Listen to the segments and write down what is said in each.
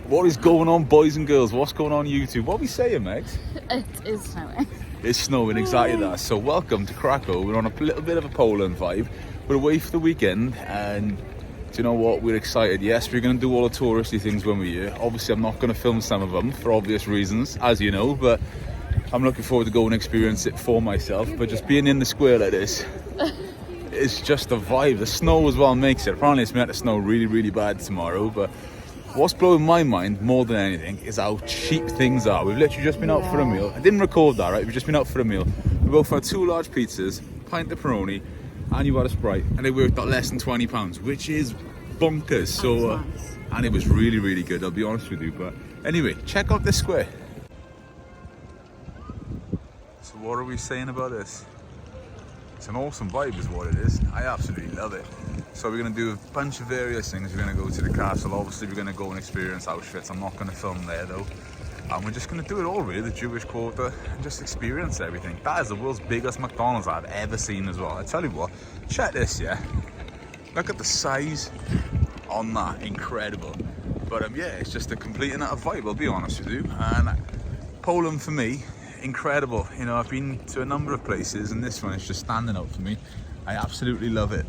What is going on, boys and girls? What's going on YouTube? What are we saying, Megs? It is snowing. It's snowing, exactly that. So welcome to Krakow. We're on a little bit of a Poland vibe. We're away for the weekend, and do you know what? We're excited. Yes, we're going to do all the touristy things when we're here. Obviously, I'm not going to film some of them for obvious reasons, as you know, but I'm looking forward to go and experience it for myself. But just being in the square like this, it's just a vibe. The snow as well makes it. Apparently, it's meant to snow really, really bad tomorrow, but what's blowing my mind more than anything is how cheap things are. We've literally just been out for a meal. I didn't record that, right? We've just been out for a meal. We both had 2 large pizzas, pint of pepperoni, and you had a Sprite, and they worked out less than £20, which is bonkers. So, and it was really, really good, I'll be honest with you. But anyway, check out this square. So what are we saying about this? It's an awesome vibe is what it is. I absolutely love it. So we're going to do a bunch of various things. We're going to go to the castle. Obviously we're going to go and experience Auschwitz. I'm not going to film there though. And we're just going to do it all really, the Jewish Quarter, and just experience everything. That is the world's biggest McDonald's I've ever seen as well. I tell you what, check this, yeah? Look at the size on that, incredible. But yeah, it's just a complete and utter vibe, I'll be honest with you. And Poland for me, incredible. You know, I've been to a number of places and this one is just standing out for me. I absolutely love it.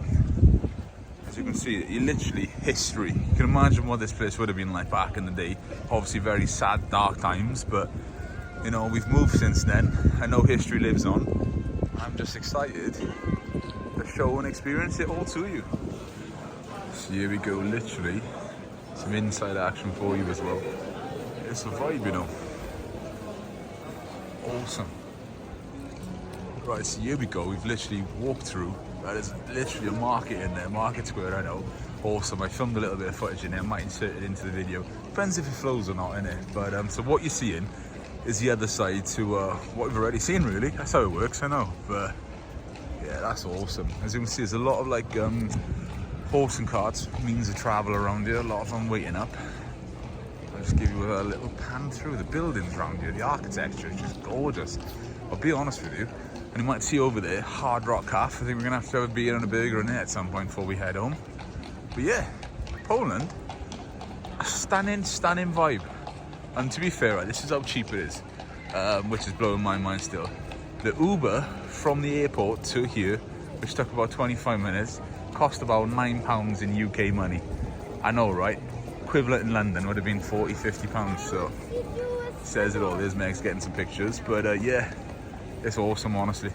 As you can see, you literally history. You can imagine what this place would have been like back in the day. Obviously very sad, dark times, but you know, we've moved since then. I know history lives on. I'm just excited to show and experience it all to you. So here we go, literally some inside action for you as well. It's a vibe, you know. Awesome. Right, so here we go. We've literally walked through. There's literally a market in there, Market Square, I know. Awesome. I filmed a little bit of footage in there. I might insert it into the video. Depends if it flows or not in it. But so what you're seeing is the other side to what we've already seen, really. That's how it works, I know. But yeah, that's awesome. As you can see, there's a lot of like horse and carts, means of travel around here. A lot of them waiting up. I'll just give you a little pan through the buildings around here. The architecture is just gorgeous. I'll be honest with you. And you might see over there, Hard Rock Cafe. I think we're going to have a beer and a burger in there at some point before we head home. But yeah, Poland, a stunning vibe. And to be fair, right, this is how cheap it is, which is blowing my mind still. The Uber from the airport to here, which took about 25 minutes, cost about £9 in UK money. I know, right? Equivalent in London would have been £40–50, so says it all. There's Meg's getting some pictures, but yeah, it's awesome, honestly.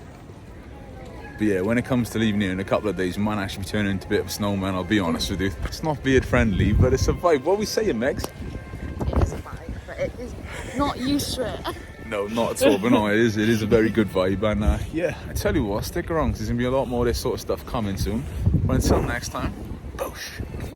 But yeah, when it comes to leaving here in a couple of days, you might actually be turning into a bit of a snowman, I'll be honest with you. It's not beard friendly, but it's a vibe. What are we saying, Megs? It is a vibe, but it is not used to it. No, not at all, but no, it is a very good vibe. And yeah, I tell you what, stick around, because there's going to be a lot more of this sort of stuff coming soon. But until next time, boosh.